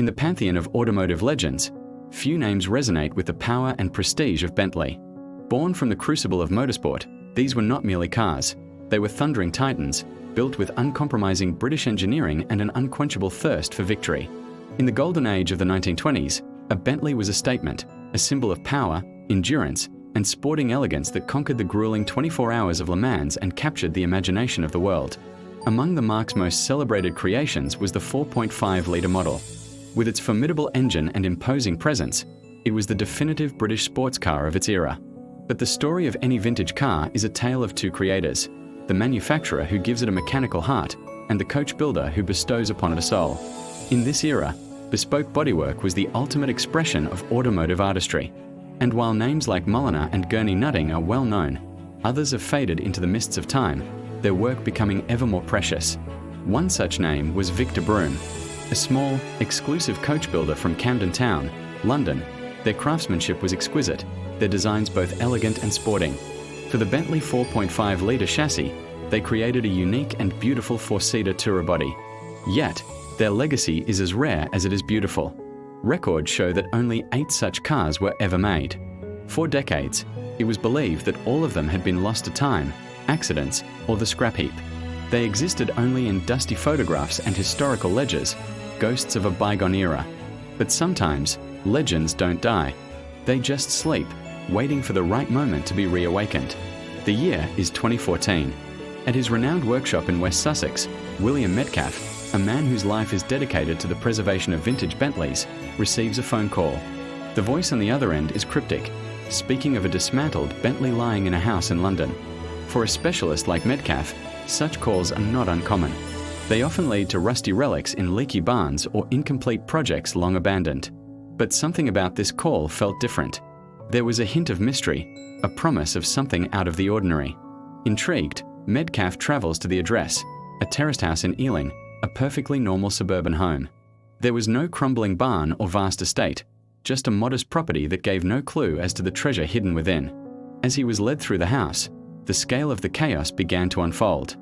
In the pantheon of automotive legends, few names resonate with the power and prestige of Bentley. Born from the crucible of motorsport, these were not merely cars. They were thundering titans, built with uncompromising British engineering and an unquenchable thirst for victory. In the golden age of the 1920s, a Bentley was a statement, a symbol of power, endurance, and sporting elegance that conquered the grueling 24 hours of Le Mans and captured the imagination of the world. Among the marque's most celebrated creations was the 4.5-litre model. With its formidable engine and imposing presence, it was the definitive British sports car of its era. But the story of any vintage car is a tale of two creators, the manufacturer who gives it a mechanical heart and the coach builder who bestows upon it a soul. In this era, bespoke bodywork was the ultimate expression of automotive artistry. And while names like Mulliner and Gurney Nutting are well known, others have faded into the mists of time, their work becoming ever more precious. One such name was Victor Broom, a small, exclusive coach builder from Camden Town, London. Their craftsmanship was exquisite, their designs both elegant and sporting. For the Bentley 4.5-litre chassis, they created a unique and beautiful four-seater tourer body. Yet, their legacy is as rare as it is beautiful. Records show that only 8 such cars were ever made. For decades, it was believed that all of them had been lost to time, accidents, or the scrap heap. They existed only in dusty photographs and historical ledgers, ghosts of a bygone era. But sometimes, legends don't die. They just sleep, waiting for the right moment to be reawakened. The year is 2014. At his renowned workshop in West Sussex, William Metcalfe, a man whose life is dedicated to the preservation of vintage Bentleys, receives a phone call. The voice on the other end is cryptic, speaking of a dismantled Bentley lying in a house in London. For a specialist like Metcalfe, such calls are not uncommon. They often lead to rusty relics in leaky barns or incomplete projects long abandoned. But something about this call felt different. There was a hint of mystery, a promise of something out of the ordinary. Intrigued, Metcalfe travels to the address, a terraced house in Ealing, a perfectly normal suburban home. There was no crumbling barn or vast estate, just a modest property that gave no clue as to the treasure hidden within. As he was led through the house, the scale of the chaos began to unfold.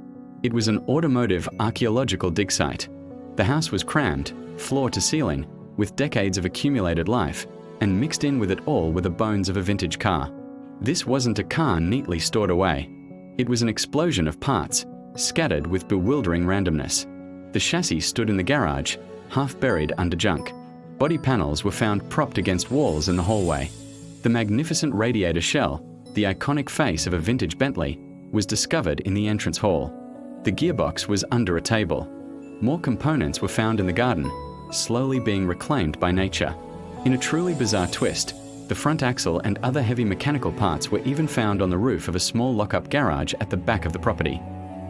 It was an automotive archaeological dig site. The house was crammed, floor to ceiling, with decades of accumulated life, and mixed in with it all were the bones of a vintage car. This wasn't a car neatly stored away. It was an explosion of parts, scattered with bewildering randomness. The chassis stood in the garage, half buried under junk. Body panels were found propped against walls in the hallway. The magnificent radiator shell, the iconic face of a vintage Bentley, was discovered in the entrance hall. The gearbox was under a table. More components were found in the garden, slowly being reclaimed by nature. In a truly bizarre twist, the front axle and other heavy mechanical parts were even found on the roof of a small lock-up garage at the back of the property.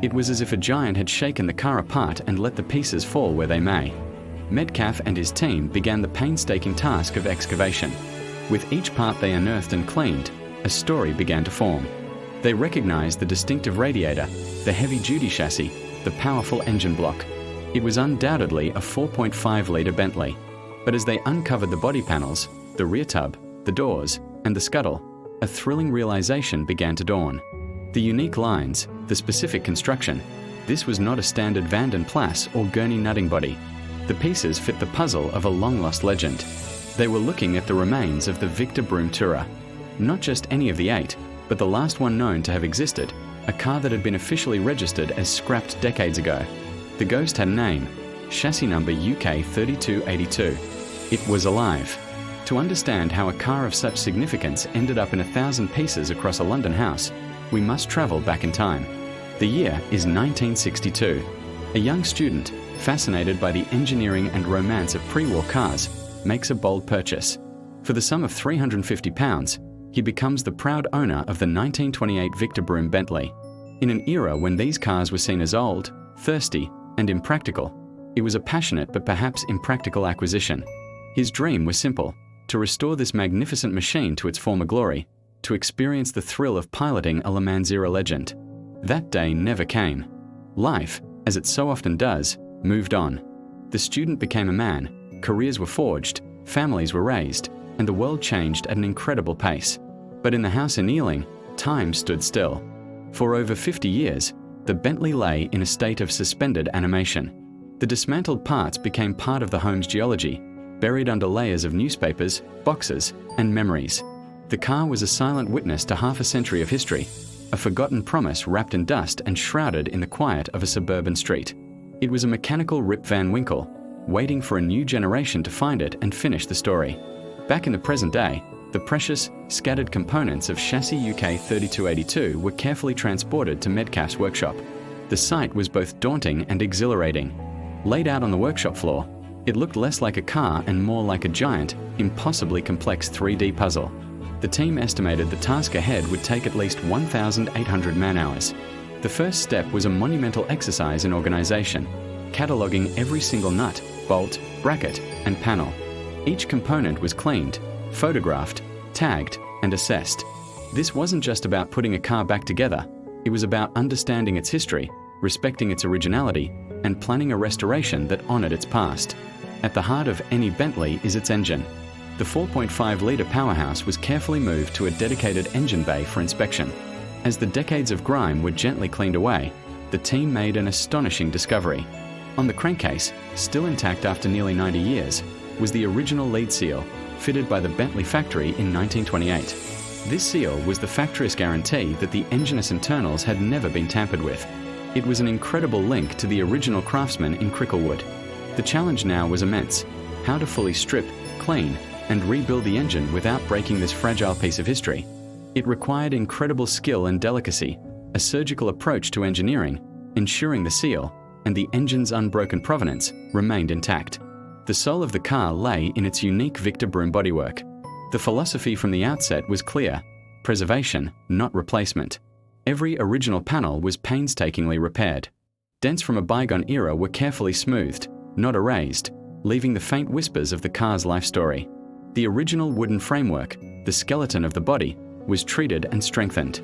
It was as if a giant had shaken the car apart and let the pieces fall where they may. Metcalfe and his team began the painstaking task of excavation. With each part they unearthed and cleaned, a story began to form. They recognized the distinctive radiator, the heavy-duty chassis, the powerful engine block. It was undoubtedly a 4.5-litre Bentley. But as they uncovered the body panels, the rear tub, the doors, and the scuttle, a thrilling realization began to dawn. The unique lines, the specific construction, this was not a standard Van den Plas or Gurney Nutting body. The pieces fit the puzzle of a long-lost legend. They were looking at the remains of the Victor Broom tourer. Not just any of the 8, but the last one known to have existed, a car that had been officially registered as scrapped decades ago. The ghost had a name, chassis number UK 3282. It was alive. To understand how a car of such significance ended up in 1,000 pieces across a London house, we must travel back in time. The year is 1962. A young student, fascinated by the engineering and romance of pre-war cars, makes a bold purchase. For the sum of £350, he becomes the proud owner of the 1928 Victor Broom Bentley. In an era when these cars were seen as old, thirsty, and impractical, it was a passionate but perhaps impractical acquisition. His dream was simple: to restore this magnificent machine to its former glory, to experience the thrill of piloting a Le Mans era legend. That day never came. Life, as it so often does, moved on. The student became a man, careers were forged, families were raised, and the world changed at an incredible pace. But in the house in Ealing, time stood still. For over 50 years, the Bentley lay in a state of suspended animation. The dismantled parts became part of the home's geology, buried under layers of newspapers, boxes, and memories. The car was a silent witness to half a century of history, a forgotten promise wrapped in dust and shrouded in the quiet of a suburban street. It was a mechanical Rip Van Winkle, waiting for a new generation to find it and finish the story. Back in the present day, the precious, scattered components of chassis UK 3282 were carefully transported to Metcalfe's workshop. The sight was both daunting and exhilarating. Laid out on the workshop floor, it looked less like a car and more like a giant, impossibly complex 3D puzzle. The team estimated the task ahead would take at least 1,800 man-hours. The first step was a monumental exercise in organization, cataloging every single nut, bolt, bracket, and panel. Each component was cleaned, photographed, tagged, and assessed. This wasn't just about putting a car back together. It was about understanding its history, respecting its originality, and planning a restoration that honored its past. At the heart of any Bentley is its engine. The 4.5-litre powerhouse was carefully moved to a dedicated engine bay for inspection. As the decades of grime were gently cleaned away, the team made an astonishing discovery. On the crankcase, still intact after nearly 90 years, was the original lead seal, fitted by the Bentley factory in 1928. This seal was the factory's guarantee that the engine's internals had never been tampered with. It was an incredible link to the original craftsman in Cricklewood. The challenge now was immense: how to fully strip, clean, and rebuild the engine without breaking this fragile piece of history. It required incredible skill and delicacy, a surgical approach to engineering, ensuring the seal, and the engine's unbroken provenance, remained intact. The soul of the car lay in its unique Victor Broom bodywork. The philosophy from the outset was clear: preservation, not replacement. Every original panel was painstakingly repaired. Dents from a bygone era were carefully smoothed, not erased, leaving the faint whispers of the car's life story. The original wooden framework, the skeleton of the body, was treated and strengthened.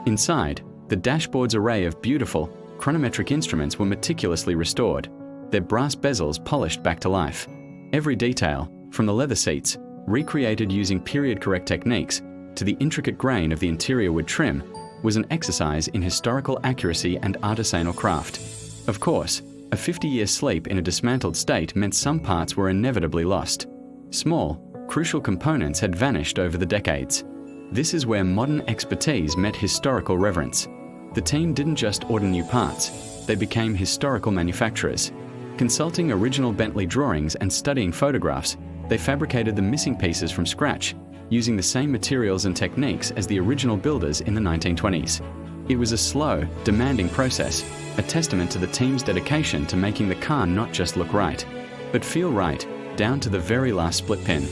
Inside, the dashboard's array of beautiful, chronometric instruments were meticulously restored, their brass bezels polished back to life. Every detail, from the leather seats, recreated using period-correct techniques, to the intricate grain of the interior wood trim, was an exercise in historical accuracy and artisanal craft. Of course, a 50-year sleep in a dismantled state meant some parts were inevitably lost. Small, crucial components had vanished over the decades. This is where modern expertise met historical reverence. The team didn't just order new parts, they became historical manufacturers. Consulting original Bentley drawings and studying photographs, they fabricated the missing pieces from scratch, using the same materials and techniques as the original builders in the 1920s. It was a slow, demanding process, a testament to the team's dedication to making the car not just look right, but feel right, down to the very last split pin.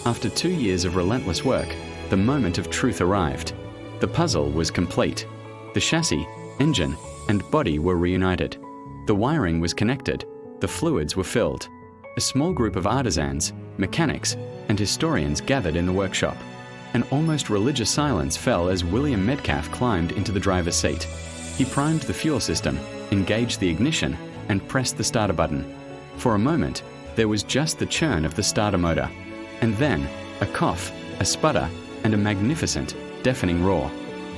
After 2 years of relentless work, the moment of truth arrived. The puzzle was complete. The chassis, engine, and body were reunited. The wiring was connected. The fluids were filled. A small group of artisans, mechanics, and historians gathered in the workshop. An almost religious silence fell as William Metcalfe climbed into the driver's seat. He primed the fuel system, engaged the ignition, and pressed the starter button. For a moment, there was just the churn of the starter motor. And then, a cough, a sputter, and a magnificent, deafening roar.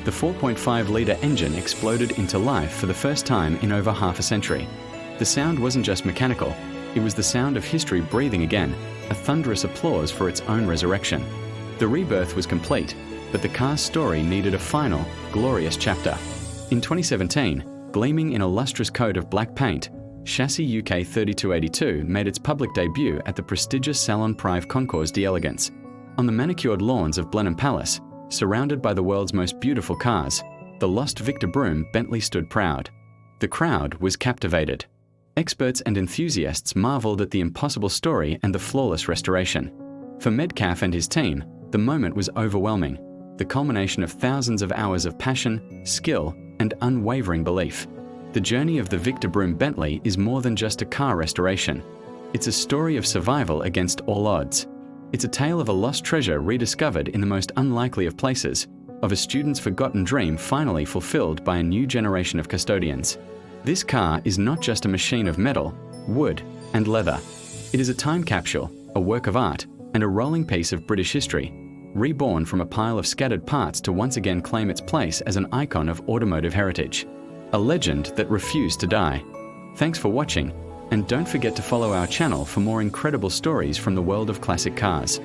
The 4.5-litre engine exploded into life for the first time in over half a century. The sound wasn't just mechanical, it was the sound of history breathing again, a thunderous applause for its own resurrection. The rebirth was complete, but the car's story needed a final, glorious chapter. In 2017, gleaming in a lustrous coat of black paint, Chassis UK 3282 made its public debut at the prestigious Salon Prive Concours d'Elegance. On the manicured lawns of Blenheim Palace, surrounded by the world's most beautiful cars, the lost Victor Broom Bentley stood proud. The crowd was captivated. Experts and enthusiasts marveled at the impossible story and the flawless restoration. For Metcalfe and his team, the moment was overwhelming, the culmination of thousands of hours of passion, skill, and unwavering belief. The journey of the Victor Broom Bentley is more than just a car restoration. It's a story of survival against all odds. It's a tale of a lost treasure rediscovered in the most unlikely of places, of a student's forgotten dream finally fulfilled by a new generation of custodians. This car is not just a machine of metal, wood, and leather. It is a time capsule, a work of art, and a rolling piece of British history, reborn from a pile of scattered parts to once again claim its place as an icon of automotive heritage. A legend that refused to die. Thanks for watching. And don't forget to follow our channel for more incredible stories from the world of classic cars.